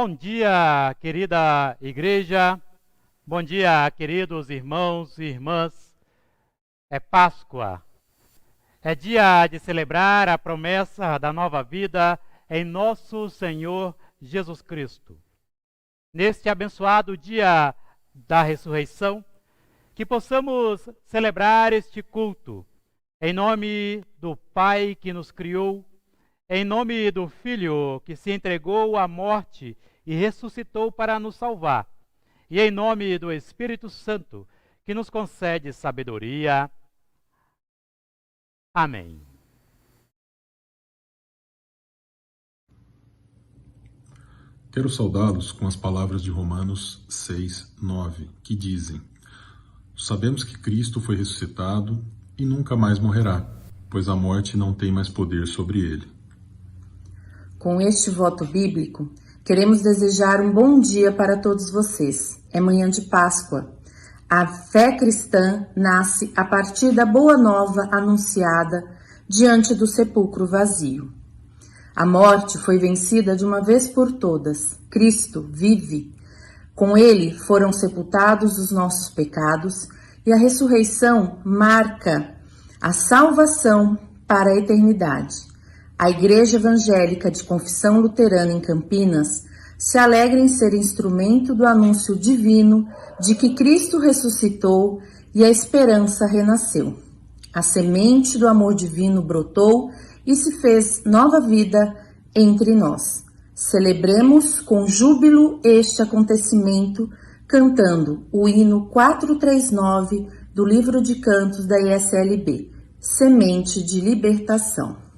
Bom dia, querida igreja. Bom dia, queridos irmãos e irmãs. É Páscoa. É dia de celebrar a promessa da nova vida em nosso Senhor Jesus Cristo. Neste abençoado dia da ressurreição, que possamos celebrar este culto em nome do Pai que nos criou, em nome do Filho que se entregou à morte e ressuscitou para nos salvar, e em nome do Espírito Santo que nos concede sabedoria. Amém. Quero saudá-los com as palavras de Romanos 6, 9, que dizem: Sabemos que Cristo foi ressuscitado e nunca mais morrerá, pois a morte não tem mais poder sobre ele. Com este voto bíblico, queremos desejar um bom dia para todos vocês. É manhã de Páscoa. A fé cristã nasce a partir da boa nova anunciada diante do sepulcro vazio. A morte foi vencida de uma vez por todas. Cristo vive. Com ele foram sepultados os nossos pecados e a ressurreição marca a salvação para a eternidade. A Igreja Evangélica de Confissão Luterana em Campinas se alegra em ser instrumento do anúncio divino de que Cristo ressuscitou e a esperança renasceu. A semente do amor divino brotou e se fez nova vida entre nós. Celebremos com júbilo este acontecimento, cantando o hino 439 do livro de cantos da ISLB, Semente de Libertação.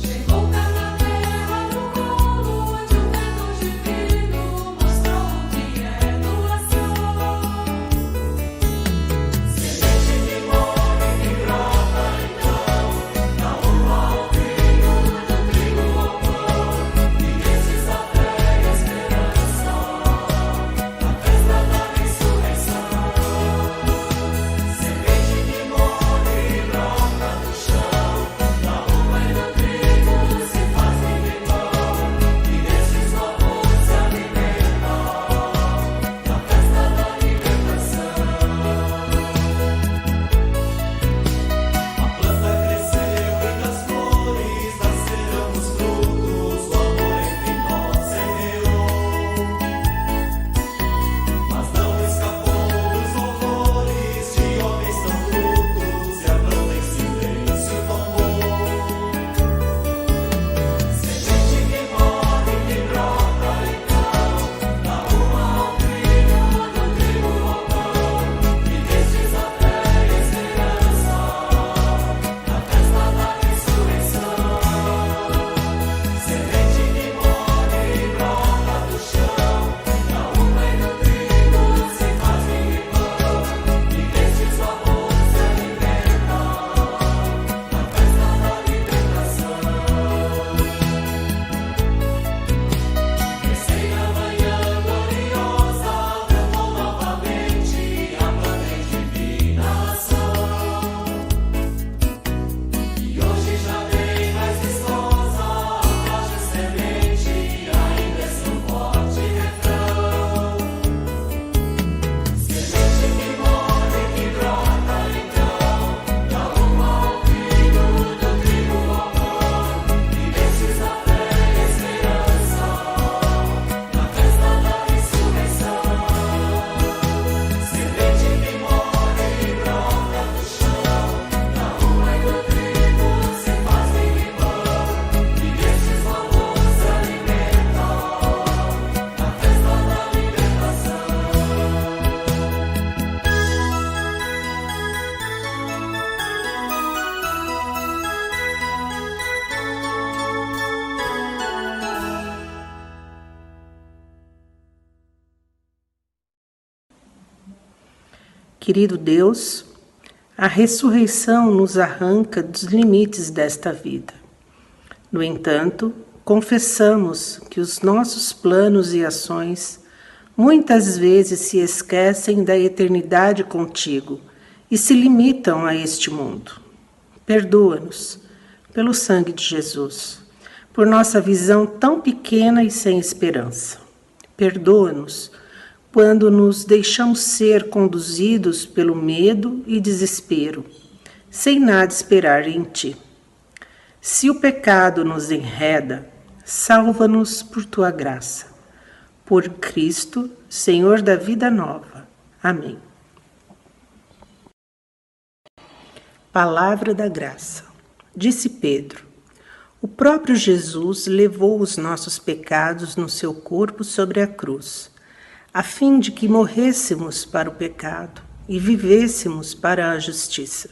Chegou o carnaval. Querido Deus, a ressurreição nos arranca dos limites desta vida. No entanto, confessamos que os nossos planos e ações muitas vezes se esquecem da eternidade contigo e se limitam a este mundo. Perdoa-nos, pelo sangue de Jesus, por nossa visão tão pequena e sem esperança. Perdoa-nos quando nos deixamos ser conduzidos pelo medo e desespero, sem nada esperar em ti. Se o pecado nos enreda, salva-nos por tua graça. Por Cristo, Senhor da vida nova. Amém. Palavra da graça. Disse Pedro: o próprio Jesus levou os nossos pecados no seu corpo sobre a cruz, a fim de que morrêssemos para o pecado e vivêssemos para a justiça.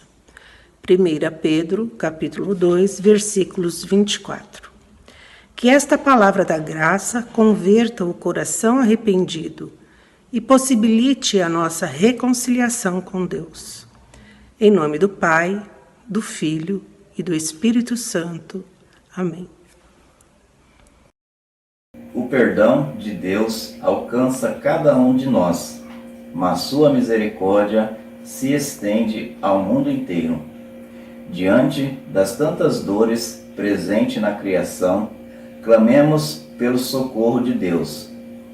1 Pedro, capítulo 2, versículos 24. Que esta palavra da graça converta o coração arrependido e possibilite a nossa reconciliação com Deus. Em nome do Pai, do Filho e do Espírito Santo. Amém. O perdão de Deus alcança cada um de nós, mas sua misericórdia se estende ao mundo inteiro. Diante das tantas dores presentes na criação, clamemos pelo socorro de Deus,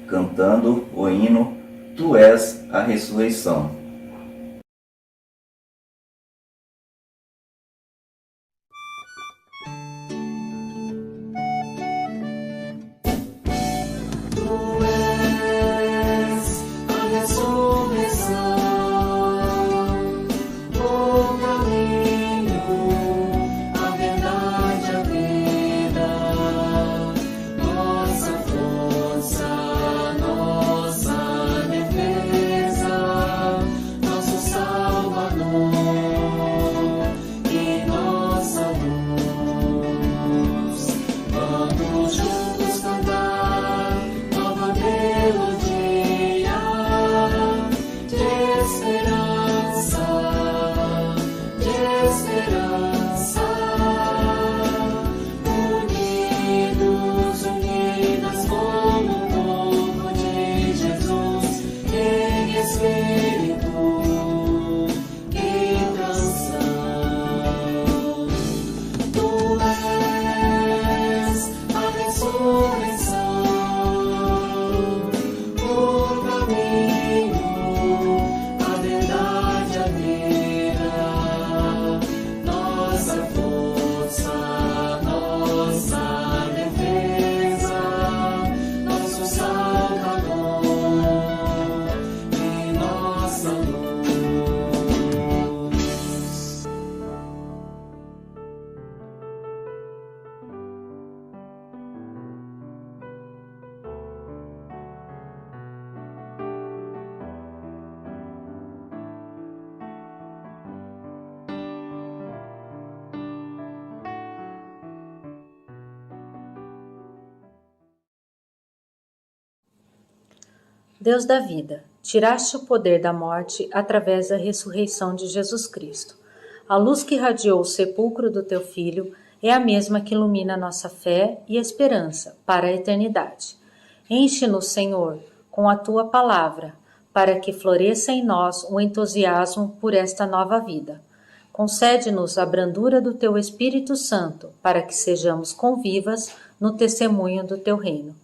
cantando o hino Tu és a ressurreição. Deus da vida, tiraste o poder da morte através da ressurreição de Jesus Cristo. A luz que irradiou o sepulcro do teu Filho é a mesma que ilumina nossa fé e esperança para a eternidade. Enche-nos, Senhor, com a tua palavra, para que floresça em nós o entusiasmo por esta nova vida. Concede-nos a brandura do teu Espírito Santo, para que sejamos convivas no testemunho do teu reino.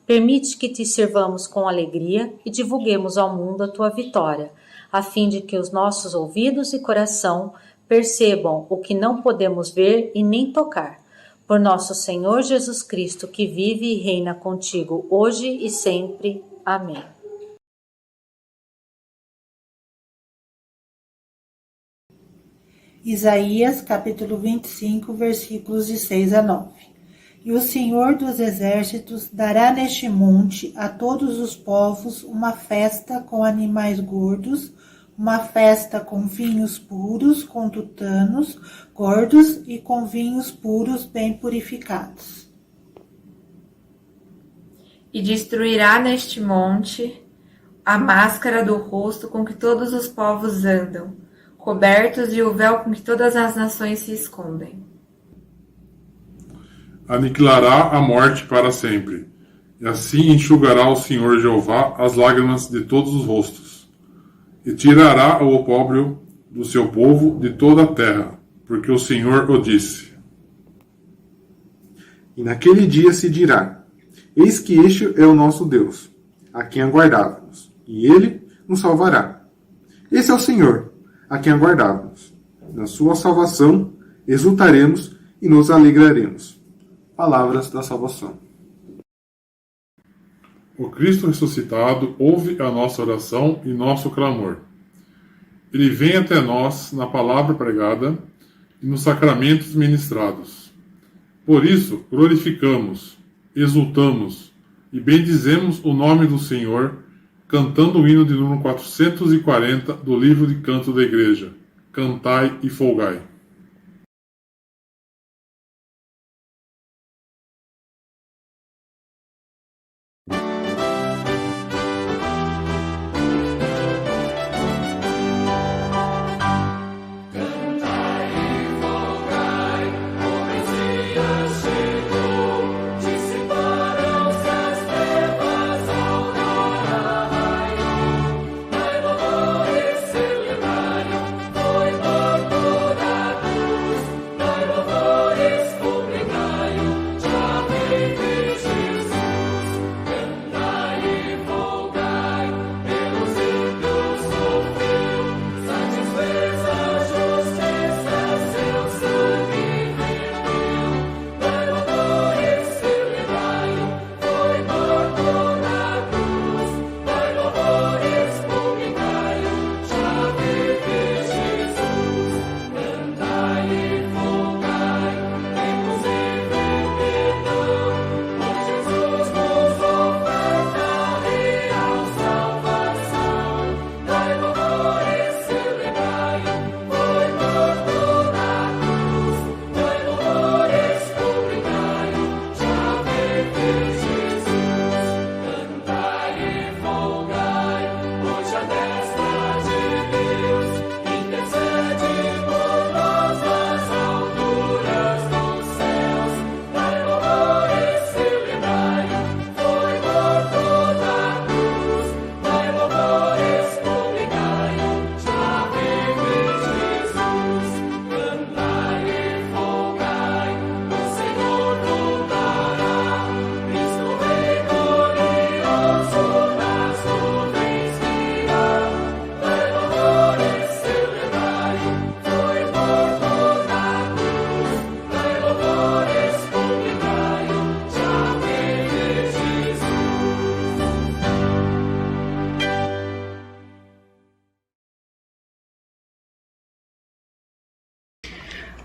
Permite que te sirvamos com alegria e divulguemos ao mundo a tua vitória, a fim de que os nossos ouvidos e coração percebam o que não podemos ver e nem tocar. Por nosso Senhor Jesus Cristo, que vive e reina contigo hoje e sempre. Amém. Isaías, capítulo 25, versículos de 6 a 9. E o Senhor dos Exércitos dará neste monte a todos os povos uma festa com animais gordos, uma festa com vinhos puros, com tutanos gordos e com vinhos puros bem purificados. E destruirá neste monte a máscara do rosto com que todos os povos andam, cobertos e o véu com que todas as nações se escondem. Aniquilará a morte para sempre, e assim enxugará o Senhor Jeová as lágrimas de todos os rostos, e tirará o opróbrio do seu povo de toda a terra, porque o Senhor o disse. E naquele dia se dirá: eis que este é o nosso Deus, a quem aguardávamos, e ele nos salvará. Esse é o Senhor, a quem aguardávamos. Na sua salvação exultaremos e nos alegraremos. Palavras da salvação. O Cristo ressuscitado ouve a nossa oração e nosso clamor. Ele vem até nós na palavra pregada e nos sacramentos ministrados. Por isso, glorificamos, exultamos e bendizemos o nome do Senhor, cantando o hino de número 440 do livro de canto da igreja. Cantai e folgai.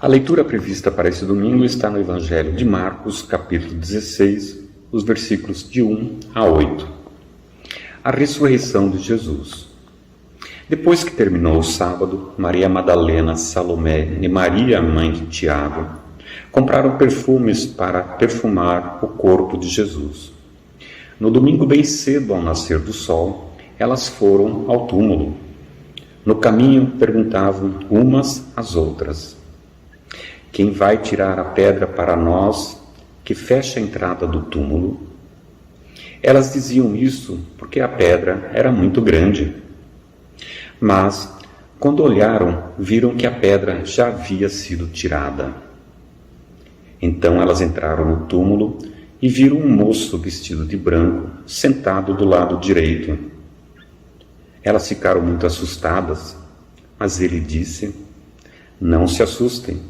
A leitura prevista para esse domingo está no Evangelho de Marcos, capítulo 16, os versículos de 1 a 8. A ressurreição de Jesus. Depois que terminou o sábado, Maria Madalena, Salomé e Maria, mãe de Tiago, compraram perfumes para perfumar o corpo de Jesus. No domingo bem cedo, ao nascer do sol, elas foram ao túmulo. No caminho, perguntavam umas às outras: quem vai tirar a pedra para nós que fecha a entrada do túmulo? Elas diziam isso porque a pedra era muito grande. Mas, quando olharam, viram que a pedra já havia sido tirada. Então elas entraram no túmulo e viram um moço vestido de branco sentado do lado direito. Elas ficaram muito assustadas, mas ele disse: não se assustem.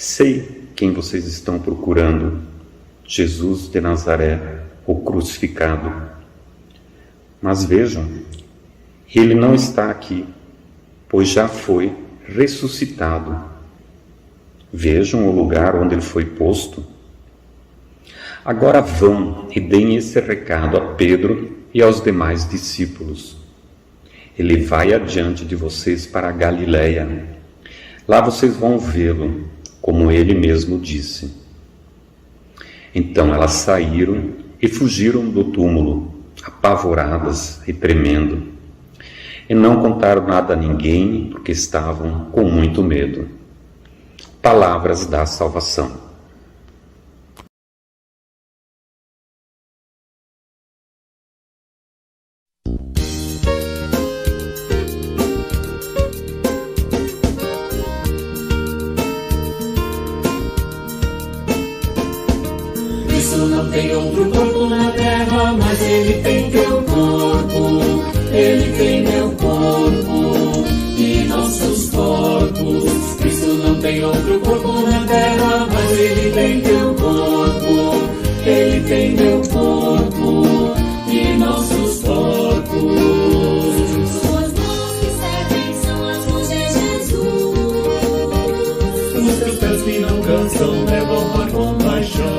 Sei quem vocês estão procurando, Jesus de Nazaré, o crucificado. Mas vejam, ele não está aqui, pois já foi ressuscitado. Vejam o lugar onde ele foi posto. Agora vão e deem esse recado a Pedro e aos demais discípulos. Ele vai adiante de vocês para a Galileia. Lá vocês vão vê-lo, como ele mesmo disse. Então elas saíram e fugiram do túmulo, apavoradas e tremendo, e não contaram nada a ninguém porque estavam com muito medo. Palavras da salvação. Cristo não tem outro corpo na terra, mas Ele tem teu corpo. Ele tem meu corpo e nossos corpos. Cristo não tem outro corpo na terra, mas Ele tem teu corpo. Ele tem meu corpo e nossos corpos. Suas mãos que servem são as mãos de Jesus. Os teus pés que não cansam levam a compaixão.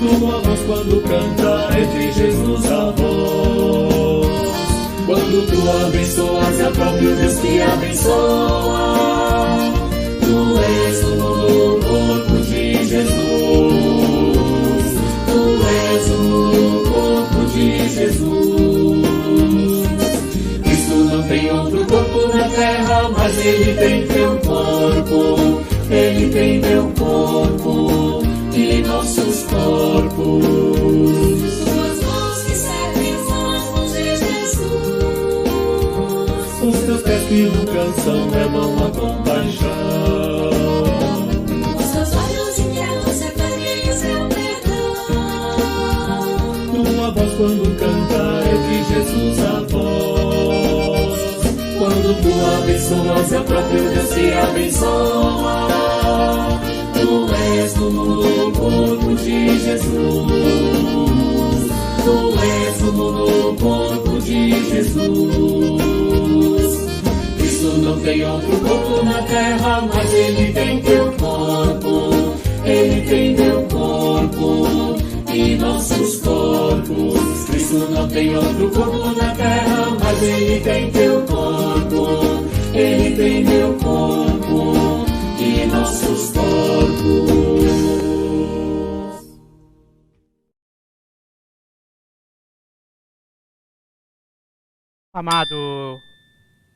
Tua voz quando canta é de Jesus a voz. Quando tu abençoas é o próprio Deus que abençoa. Tu és o corpo de Jesus. Tu és o corpo de Jesus. Cristo não tem outro corpo na terra, mas Ele tem teu corpo. Ele tem meu corpo e nossos corpos. Suas mãos que servem são as mãos de Jesus. Os teus pés que não cansam levam a compaixão. Os teus olhos inquietos referem o seu perdão. Tua voz quando canta é de Jesus a voz. Quando tu abençoas é o próprio Deus que abençoa. Tu és o corpo de Jesus. Tu és o corpo de Jesus. Cristo não tem outro corpo na terra, mas Ele tem teu corpo. Ele tem meu corpo e nossos corpos. Cristo não tem outro corpo na terra, mas Ele tem teu corpo. Ele tem meu corpo e nossos corpos. Amado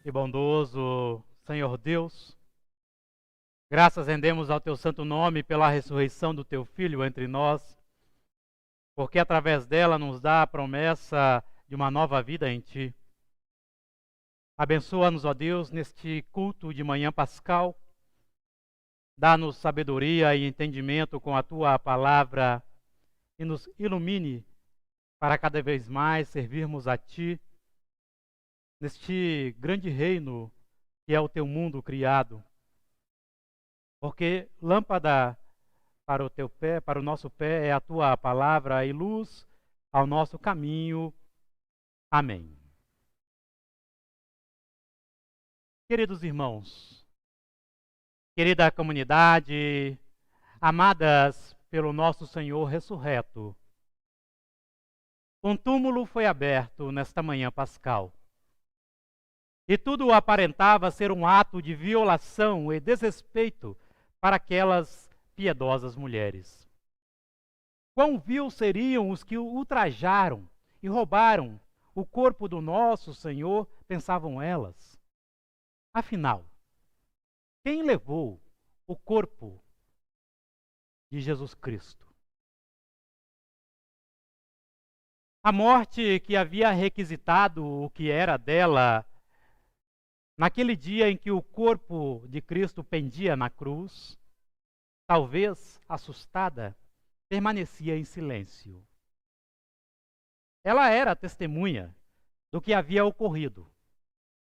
e bondoso Senhor Deus, graças rendemos ao Teu santo nome pela ressurreição do Teu Filho entre nós, porque através dela nos dá a promessa de uma nova vida em Ti. Abençoa-nos, ó Deus, neste culto de manhã pascal. Dá-nos sabedoria e entendimento com a Tua palavra e nos ilumine para cada vez mais servirmos a Ti neste grande reino que é o Teu mundo criado. Porque lâmpada para o Teu pé, para o nosso pé é a Tua palavra e luz ao nosso caminho. Amém. Queridos irmãos, querida comunidade, amadas pelo nosso Senhor ressurreto, um túmulo foi aberto nesta manhã pascal. E tudo aparentava ser um ato de violação e desrespeito para aquelas piedosas mulheres. Quão vil seriam os que ultrajaram e roubaram o corpo do nosso Senhor, pensavam elas. Afinal, quem levou o corpo de Jesus Cristo? A morte que havia requisitado o que era dela naquele dia em que o corpo de Cristo pendia na cruz, talvez assustada, permanecia em silêncio. Ela era testemunha do que havia ocorrido,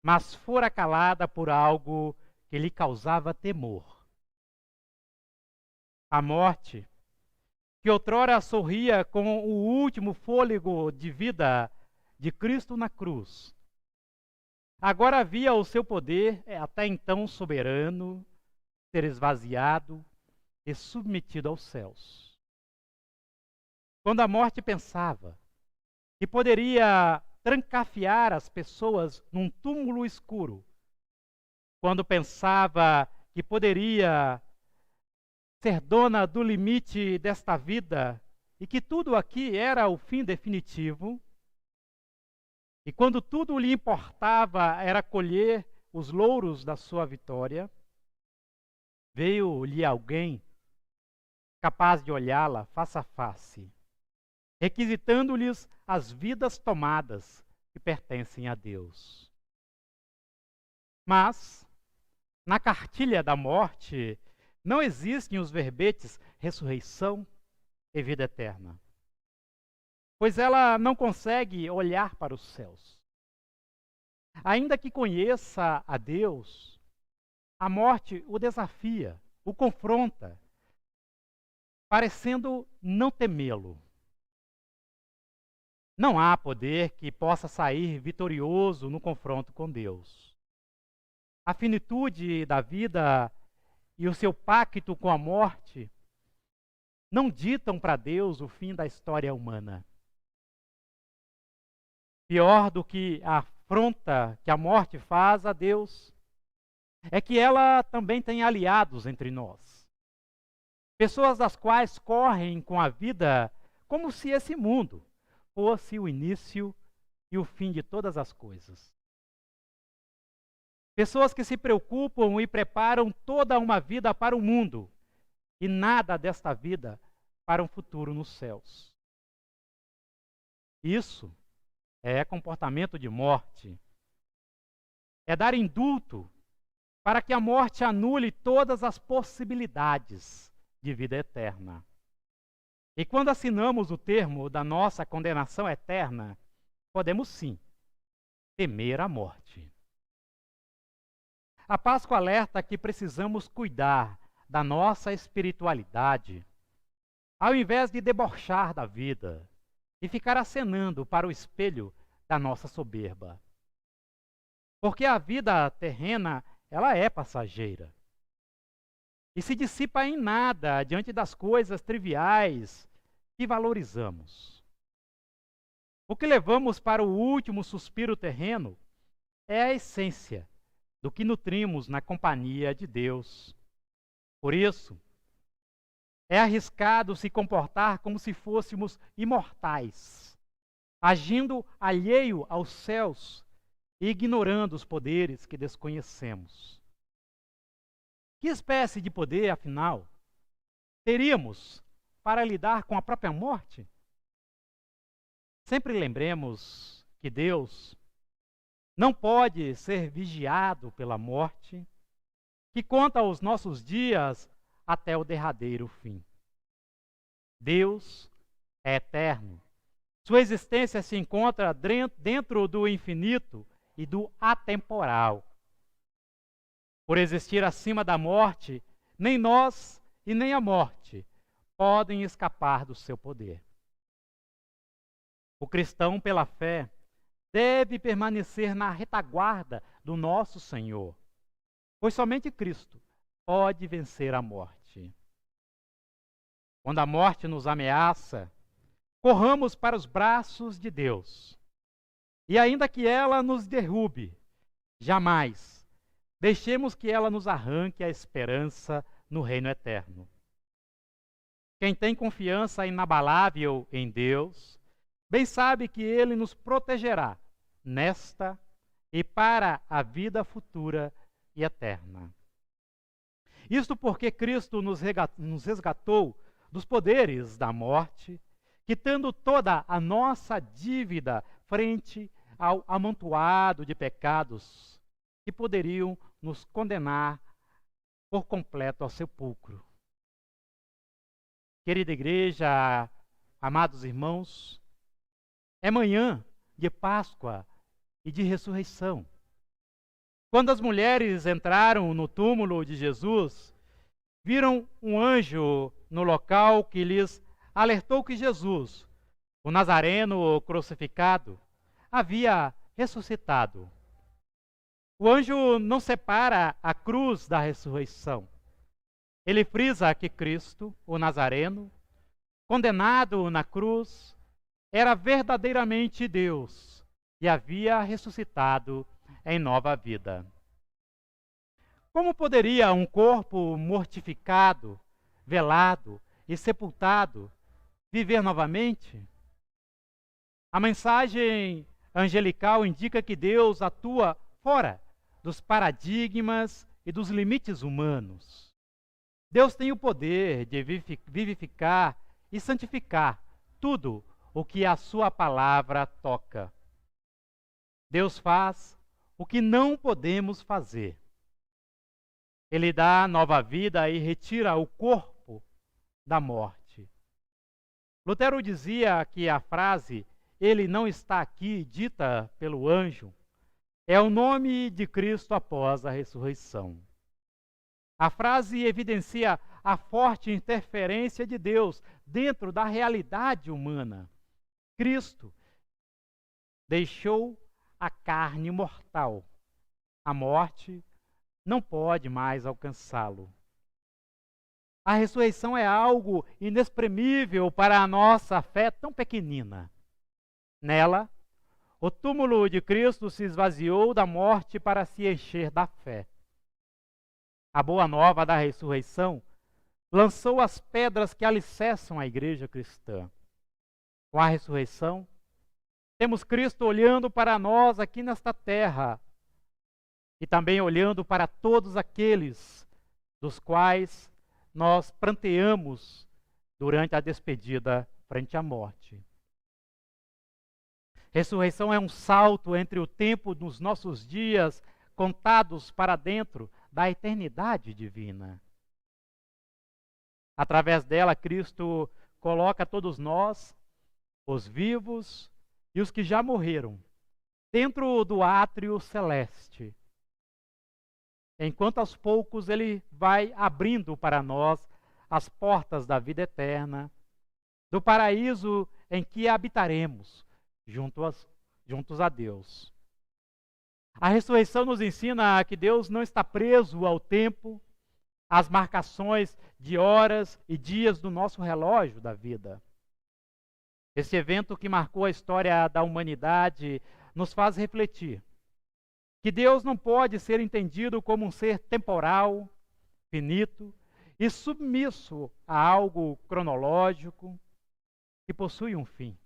mas fora calada por algo que lhe causava temor. A morte, que outrora sorria com o último fôlego de vida de Cristo na cruz, agora via o seu poder, até então soberano, ser esvaziado e submetido aos céus. Quando a morte pensava que poderia trancafiar as pessoas num túmulo escuro, quando pensava que poderia ser dona do limite desta vida e que tudo aqui era o fim definitivo, e quando tudo lhe importava era colher os louros da sua vitória, veio-lhe alguém capaz de olhá-la face a face, requisitando-lhes as vidas tomadas que pertencem a Deus. Mas, na cartilha da morte, não existem os verbetes ressurreição e vida eterna, pois ela não consegue olhar para os céus. Ainda que conheça a Deus, a morte o desafia, o confronta, parecendo não temê-lo. Não há poder que possa sair vitorioso no confronto com Deus. A finitude da vida e o seu pacto com a morte não ditam para Deus o fim da história humana. Pior do que a afronta que a morte faz a Deus é que ela também tem aliados entre nós. Pessoas das quais correm com a vida como se esse mundo fosse o início e o fim de todas as coisas. Pessoas que se preocupam e preparam toda uma vida para o mundo e nada desta vida para um futuro nos céus. Isso é comportamento de morte. É dar indulto para que a morte anule todas as possibilidades de vida eterna. E quando assinamos o termo da nossa condenação eterna, podemos sim temer a morte. A Páscoa alerta que precisamos cuidar da nossa espiritualidade, ao invés de debochar da vida e ficar acenando para o espelho da nossa soberba. Porque a vida terrena, ela é passageira. E se dissipa em nada diante das coisas triviais que valorizamos. O que levamos para o último suspiro terreno é a essência do que nutrimos na companhia de Deus. Por isso, é arriscado se comportar como se fôssemos imortais, agindo alheio aos céus e ignorando os poderes que desconhecemos. Que espécie de poder, afinal, teríamos para lidar com a própria morte? Sempre lembremos que Deus não pode ser vigiado pela morte, que conta os nossos dias até o derradeiro fim. Deus é eterno. Sua existência se encontra dentro do infinito e do atemporal. Por existir acima da morte, nem nós e nem a morte podem escapar do seu poder. O cristão, pela fé, deve permanecer na retaguarda do nosso Senhor, pois somente Cristo pode vencer a morte. Quando a morte nos ameaça, corramos para os braços de Deus. E ainda que ela nos derrube, jamais deixemos que ela nos arranque a esperança no reino eterno. Quem tem confiança inabalável em Deus, bem sabe que Ele nos protegerá nesta e para a vida futura e eterna. Isto porque Cristo nos resgatou dos poderes da morte, quitando toda a nossa dívida frente ao amontoado de pecados que poderiam nos condenar por completo ao sepulcro. Querida igreja, amados irmãos, é manhã de Páscoa e de ressurreição. Quando as mulheres entraram no túmulo de Jesus, viram um anjo no local que lhes alertou que Jesus, o Nazareno crucificado, havia ressuscitado. O anjo não separa a cruz da ressurreição. Ele frisa que Cristo, o Nazareno, condenado na cruz, era verdadeiramente Deus e havia ressuscitado em nova vida. Como poderia um corpo mortificado velado e sepultado, viver novamente? A mensagem angelical indica que Deus atua fora dos paradigmas e dos limites humanos. Deus tem o poder de vivificar e santificar tudo o que a sua palavra toca. Deus faz o que não podemos fazer. Ele dá nova vida e retira o corpo da morte. Lutero dizia que a frase "ele não está aqui", dita pelo anjo, é o nome de Cristo após a ressurreição. A frase evidencia a forte interferência de Deus dentro da realidade humana. Cristo deixou a carne mortal. A morte não pode mais alcançá-lo. A ressurreição é algo inexprimível para a nossa fé tão pequenina. Nela, o túmulo de Cristo se esvaziou da morte para se encher da fé. A boa nova da ressurreição lançou as pedras que alicerçam a igreja cristã. Com a ressurreição, temos Cristo olhando para nós aqui nesta terra e também olhando para todos aqueles dos quais nós pranteamos durante a despedida frente à morte. Ressurreição é um salto entre o tempo dos nossos dias contados para dentro da eternidade divina. Através dela, Cristo coloca todos nós, os vivos e os que já morreram, dentro do átrio celeste. Enquanto aos poucos Ele vai abrindo para nós as portas da vida eterna, do paraíso em que habitaremos juntos a Deus. A ressurreição nos ensina que Deus não está preso ao tempo, às marcações de horas e dias do nosso relógio da vida. Esse evento que marcou a história da humanidade nos faz refletir que Deus não pode ser entendido como um ser temporal, finito e submisso a algo cronológico que possui um fim.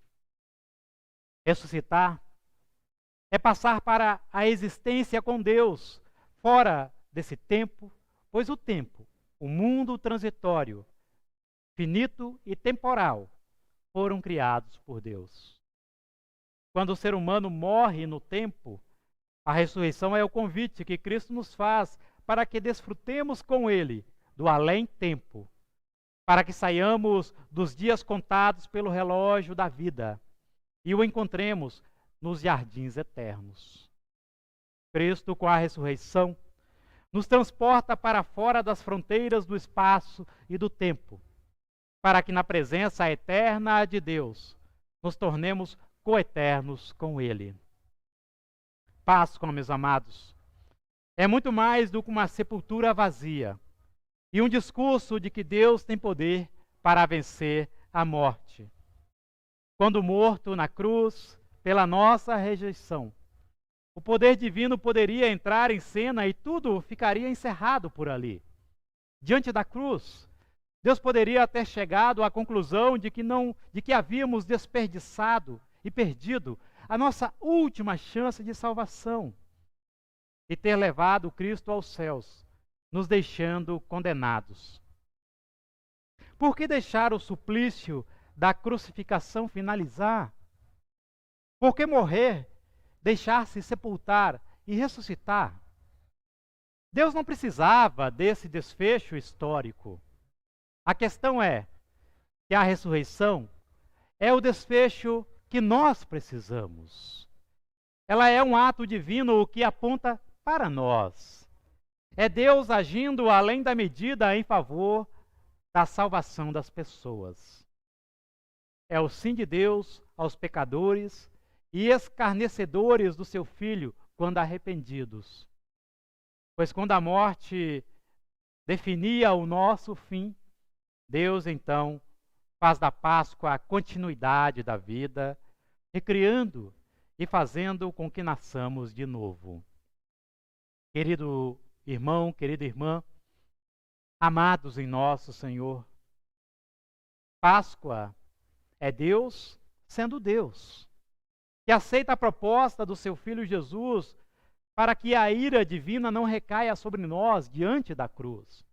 Ressuscitar é passar para a existência com Deus, fora desse tempo, pois o tempo, o mundo transitório, finito e temporal, foram criados por Deus. Quando o ser humano morre no tempo, a ressurreição é o convite que Cristo nos faz para que desfrutemos com Ele do além-tempo, para que saiamos dos dias contados pelo relógio da vida e o encontremos nos jardins eternos. Cristo, com a ressurreição, nos transporta para fora das fronteiras do espaço e do tempo, para que na presença eterna de Deus nos tornemos coeternos com Ele. Páscoa, meus amados, é muito mais do que uma sepultura vazia e um discurso de que Deus tem poder para vencer a morte. Quando morto na cruz pela nossa rejeição, o poder divino poderia entrar em cena e tudo ficaria encerrado por ali. Diante da cruz, Deus poderia ter chegado à conclusão de que havíamos desperdiçado e perdido a nossa última chance de salvação e ter levado Cristo aos céus, nos deixando condenados. Por que deixar o suplício da crucificação finalizar? Por que morrer, deixar-se sepultar e ressuscitar? Deus não precisava desse desfecho histórico. A questão é que a ressurreição é o desfecho que nós precisamos. Ela é um ato divino que aponta para nós. É Deus agindo além da medida em favor da salvação das pessoas. É o sim de Deus aos pecadores e escarnecedores do seu Filho quando arrependidos. Pois quando a morte definia o nosso fim, Deus então faz da Páscoa a continuidade da vida, recriando e fazendo com que nasçamos de novo. Querido irmão, querida irmã, amados em nosso Senhor, Páscoa é Deus sendo Deus, que aceita a proposta do seu Filho Jesus para que a ira divina não recaia sobre nós diante da cruz.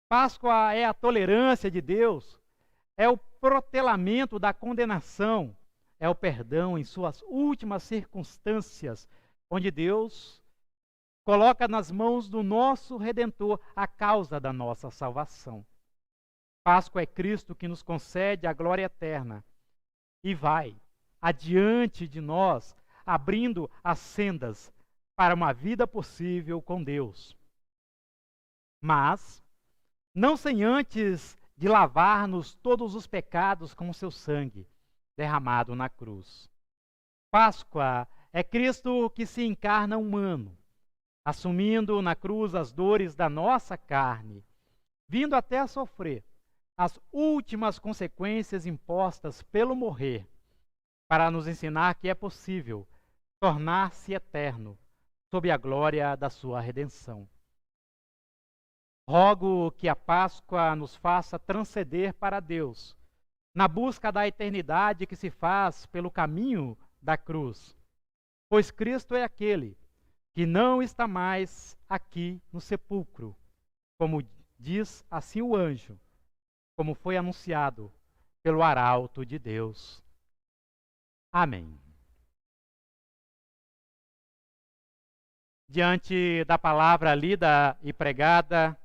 Páscoa é a tolerância de Deus, é o protelamento da condenação, é o perdão em suas últimas circunstâncias, onde Deus coloca nas mãos do nosso Redentor a causa da nossa salvação. Páscoa é Cristo que nos concede a glória eterna e vai adiante de nós, abrindo as sendas para uma vida possível com Deus. Mas não sem antes de lavar-nos todos os pecados com o seu sangue derramado na cruz. Páscoa é Cristo que se encarna humano, assumindo na cruz as dores da nossa carne, vindo até a sofrer as últimas consequências impostas pelo morrer, para nos ensinar que é possível tornar-se eterno sob a glória da sua redenção. Rogo que a Páscoa nos faça transcender para Deus, na busca da eternidade que se faz pelo caminho da cruz, pois Cristo é aquele que não está mais aqui no sepulcro, como diz assim o anjo, como foi anunciado pelo arauto de Deus. Amém. Diante da palavra lida e pregada,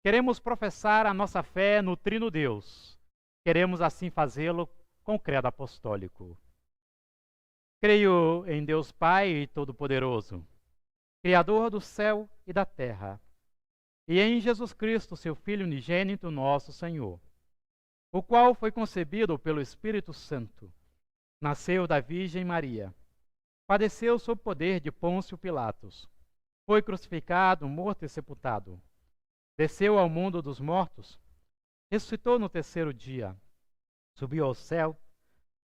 queremos professar a nossa fé no Trino Deus. Queremos assim fazê-lo com o credo apostólico. Creio em Deus Pai Todo-Poderoso, Criador do céu e da terra, e em Jesus Cristo, seu Filho unigênito, nosso Senhor, o qual foi concebido pelo Espírito Santo, nasceu da Virgem Maria, padeceu sob o poder de Pôncio Pilatos, foi crucificado, morto e sepultado, desceu ao mundo dos mortos, ressuscitou no terceiro dia, subiu ao céu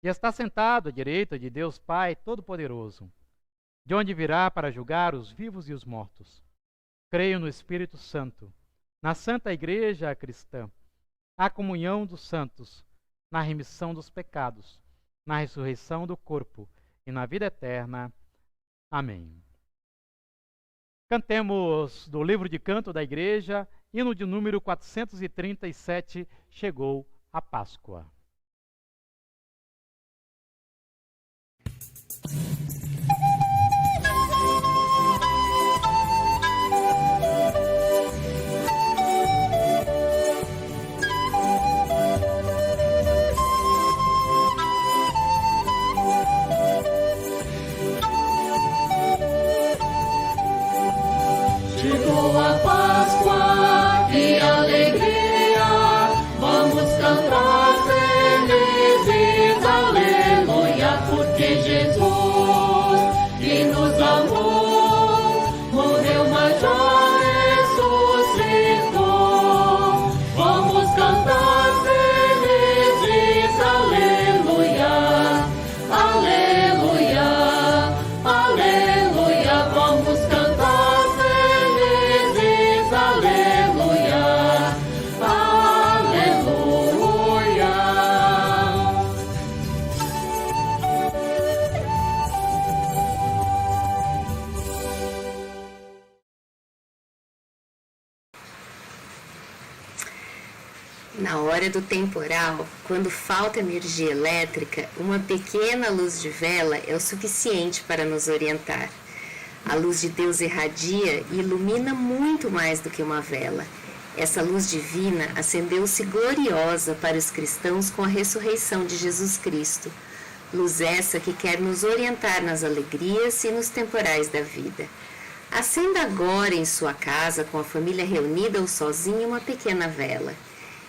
e está sentado à direita de Deus Pai Todo-Poderoso, de onde virá para julgar os vivos e os mortos. Creio no Espírito Santo, na Santa Igreja Cristã, na comunhão dos santos, na remissão dos pecados, na ressurreição do corpo e na vida eterna. Amém. Cantemos do livro de canto da igreja, hino de número 437, Chegou a Páscoa. Chegou a Páscoa, que alegria, vamos cantar felizes, aleluia, porque Jesus, que nos amou, morreu, mas já ressuscitou. Vamos cantar felizes, aleluia, aleluia, aleluia, vamos cantar. Na hora do temporal, quando falta energia elétrica, uma pequena luz de vela é o suficiente para nos orientar. A luz de Deus irradia e ilumina muito mais do que uma vela. Essa luz divina acendeu-se gloriosa para os cristãos com a ressurreição de Jesus Cristo. Luz essa que quer nos orientar nas alegrias e nos temporais da vida. Acenda agora em sua casa, com a família reunida ou sozinha, uma pequena vela.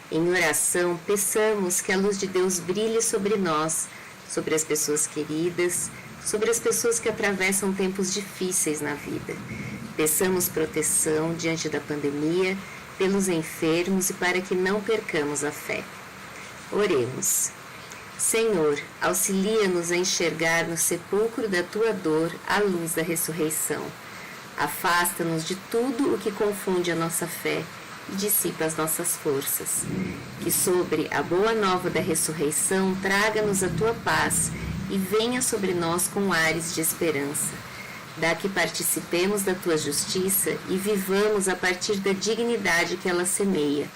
Em oração, peçamos que a luz de Deus brilhe sobre nós, sobre as pessoas queridas, sobre as pessoas que atravessam tempos difíceis na vida. Peçamos proteção diante da pandemia, pelos enfermos e para que não percamos a fé. Oremos. Senhor, auxilia-nos a enxergar no sepulcro da tua dor a luz da ressurreição. Afasta-nos de tudo o que confunde a nossa fé e dissipa as nossas forças. Que sobre a boa nova da ressurreição traga-nos a tua paz e venha sobre nós com ares de esperança. Dá que participemos da tua justiça e vivamos a partir da dignidade que ela semeia.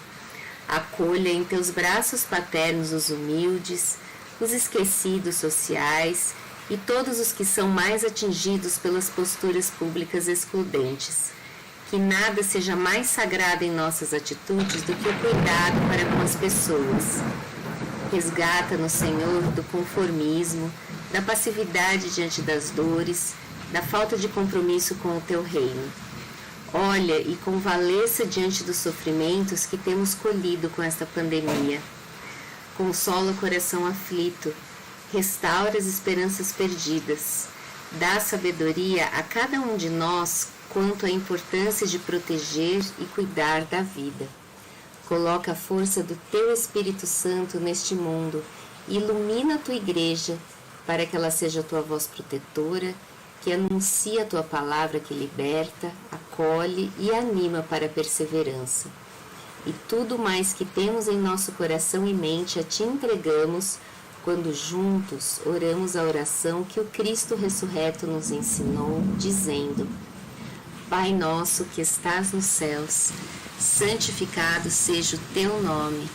Acolha em teus braços paternos os humildes, os esquecidos sociais e todos os que são mais atingidos pelas posturas públicas excludentes. Que nada seja mais sagrado em nossas atitudes do que o cuidado para com as pessoas. Resgata-nos, Senhor, do conformismo, da passividade diante das dores, da falta de compromisso com o teu reino. Olha e convalesça diante dos sofrimentos que temos colhido com esta pandemia. Consola o coração aflito, restaura as esperanças perdidas, dá sabedoria a cada um de nós quanto à importância de proteger e cuidar da vida. Coloca a força do teu Espírito Santo neste mundo e ilumina a tua igreja para que ela seja a tua voz protetora, que anuncia a tua palavra que liberta, acolhe e anima para a perseverança. E tudo mais que temos em nosso coração e mente a te entregamos quando juntos oramos a oração que o Cristo ressurreto nos ensinou, dizendo: Pai nosso que estás nos céus, santificado seja o teu nome,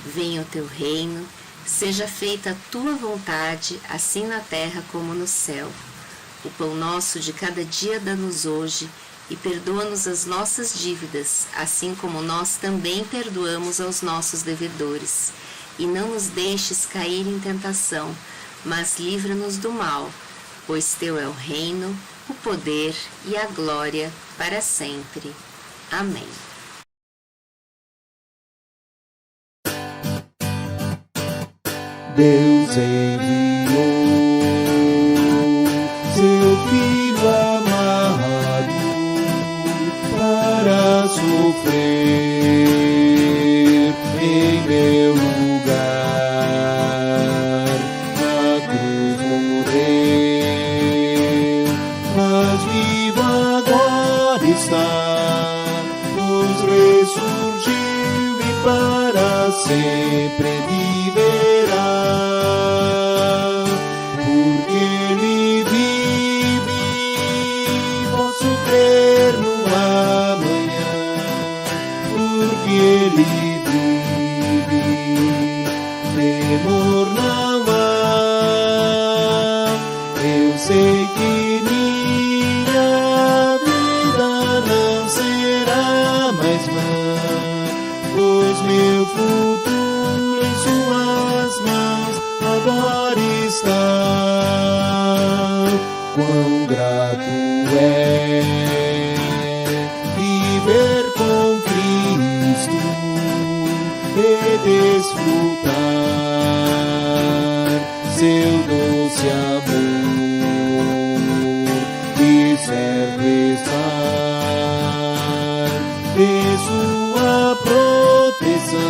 venha o teu reino, seja feita a tua vontade, assim na terra como no céu. O pão nosso de cada dia dá-nos hoje, e perdoa-nos as nossas dívidas, assim como nós também perdoamos aos nossos devedores. E não nos deixes cair em tentação, mas livra-nos do mal, pois teu é o reino, o poder e a glória para sempre. Amém. Deus enviou seu Filho amado para sofrer em meu lugar. Na cruz morreu, mas vivo agora está, nos ressurgiu e para sempre viverá. Porque Ele vive, posso crer no amanhã. Porque Ele vive, temor não há. Eu sei que minha vida não será mais vã, pois meu futuro em suas mãos agora está. Quão grato é viver com Cristo e desfrutar seu doce amor e serve estar de sua proteção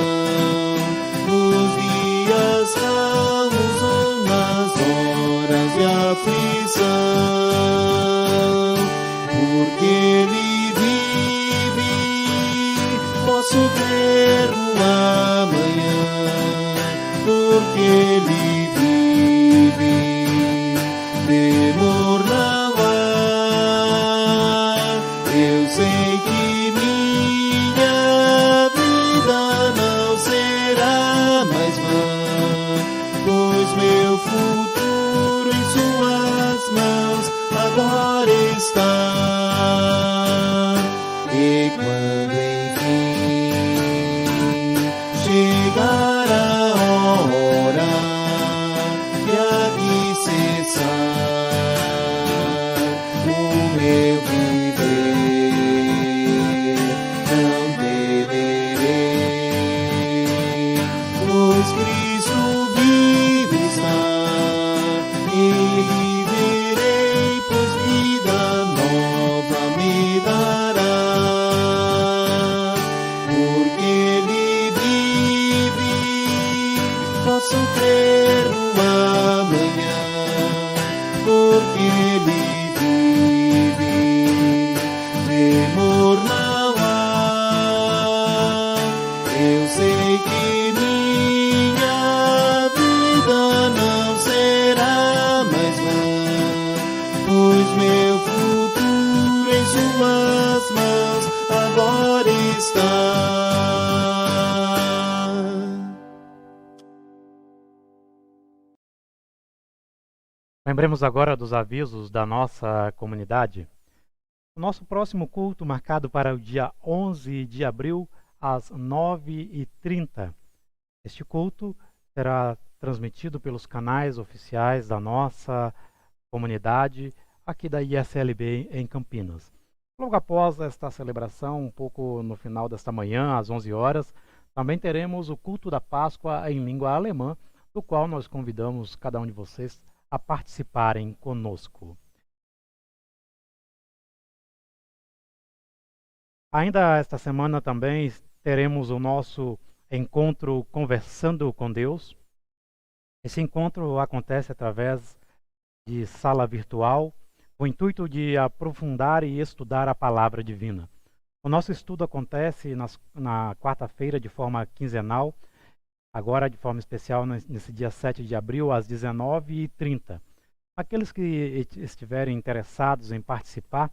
nos dias calmos ou nas horas de aflição. Porque Ele vive, posso crer no amanhã. Porque Ele vive, temor não há. Eu sei que minha vida não será mais vã, pois meu futuro em suas mãos agora está. E quando enfim chegar a hora de aqui cessar o meu viver, não temerei, pois Cristo vive está. Lembremos agora dos avisos da nossa comunidade. O nosso próximo culto, marcado para o dia 11 de abril, às 9h30. Este culto será transmitido pelos canais oficiais da nossa comunidade, aqui da ISLB em Campinas. Logo após esta celebração, um pouco no final desta manhã, às 11 horas, também teremos o culto da Páscoa em língua alemã, do qual nós convidamos cada um de vocês a participarem conosco. Ainda esta semana também teremos o nosso encontro Conversando com Deus. Esse encontro acontece através de sala virtual, com o intuito de aprofundar e estudar a palavra divina. O nosso estudo acontece na quarta-feira de forma quinzenal, agora de forma especial nesse dia 7 de abril, às 19h30. Aqueles que estiverem interessados em participar,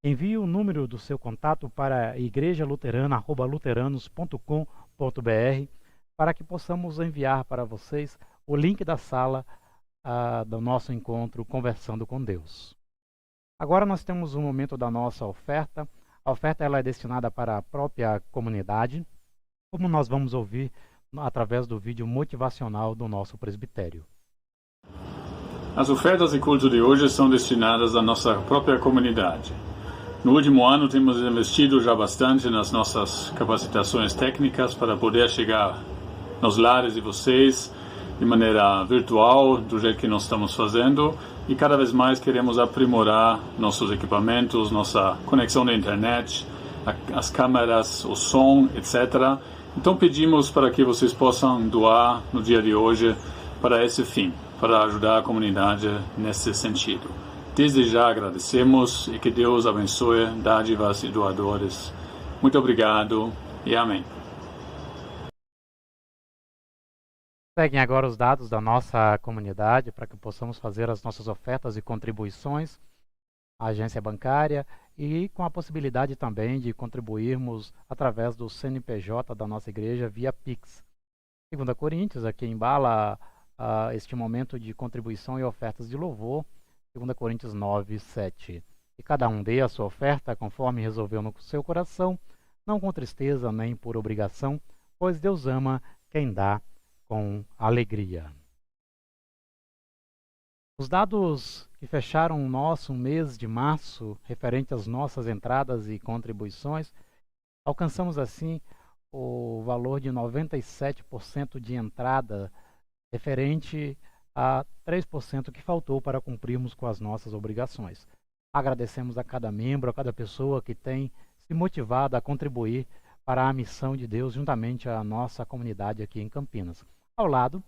envie o número do seu contato para igrejaluterana@luteranos.com.br para que possamos enviar para vocês o link da sala do nosso encontro Conversando com Deus. Agora nós temos um momento da nossa oferta. A oferta ela é destinada para a própria comunidade, como nós vamos ouvir através do vídeo motivacional do nosso presbitério. As ofertas e culto de hoje são destinadas à nossa própria comunidade. No último ano temos investido já bastante nas nossas capacitações técnicas para poder chegar nos lares de vocês de maneira virtual, do jeito que nós estamos fazendo, e cada vez mais queremos aprimorar nossos equipamentos, nossa conexão na internet, as câmeras, o som, etc. Então pedimos para que vocês possam doar no dia de hoje para esse fim, para ajudar a comunidade nesse sentido. Desde já agradecemos e que Deus abençoe dádivas e doadores. Muito obrigado e amém. Seguem agora os dados da nossa comunidade para que possamos fazer as nossas ofertas e contribuições à agência bancária e com a possibilidade também de contribuirmos através do CNPJ da nossa igreja via Pix. 2 Coríntios, aqui embala este momento de contribuição e ofertas de louvor, 2 Coríntios 9:7. E cada um dê a sua oferta conforme resolveu no seu coração, não com tristeza nem por obrigação, pois Deus ama quem dá com alegria. Os dados que fecharam o nosso mês de março, referente às nossas entradas e contribuições, alcançamos assim o valor de 97% de entrada, referente a 3% que faltou para cumprirmos com as nossas obrigações. Agradecemos a cada membro, a cada pessoa que tem se motivado a contribuir para a missão de Deus juntamente à nossa comunidade aqui em Campinas. Ao lado,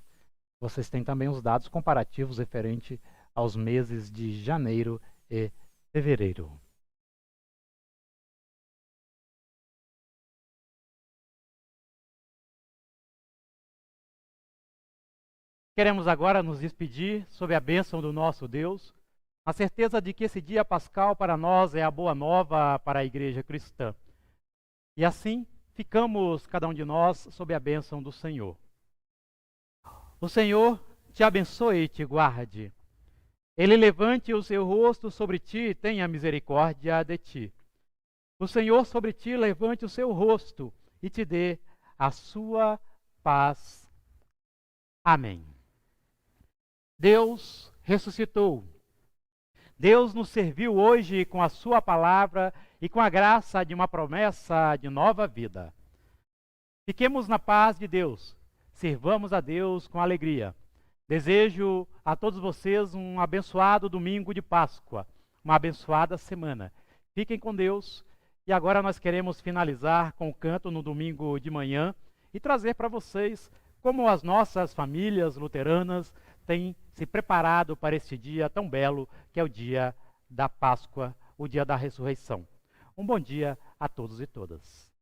vocês têm também os dados comparativos referente aos meses de janeiro e fevereiro. Queremos agora nos despedir sob a bênção do nosso Deus, a certeza de que esse dia pascal para nós é a boa nova para a igreja cristã. E assim, ficamos cada um de nós sob a bênção do Senhor. O Senhor te abençoe e te guarde. Ele levante o seu rosto sobre ti e tenha misericórdia de ti. O Senhor sobre ti levante o seu rosto e te dê a sua paz. Amém. Deus ressuscitou. Deus nos serviu hoje com a sua palavra e com a graça de uma promessa de nova vida. Fiquemos na paz de Deus. Servamos a Deus com alegria. Desejo a todos vocês um abençoado domingo de Páscoa, uma abençoada semana. Fiquem com Deus. E agora nós queremos finalizar com o canto no domingo de manhã e trazer para vocês como as nossas famílias luteranas têm se preparado para este dia tão belo que é o dia da Páscoa, o dia da ressurreição. Um bom dia a todos e todas.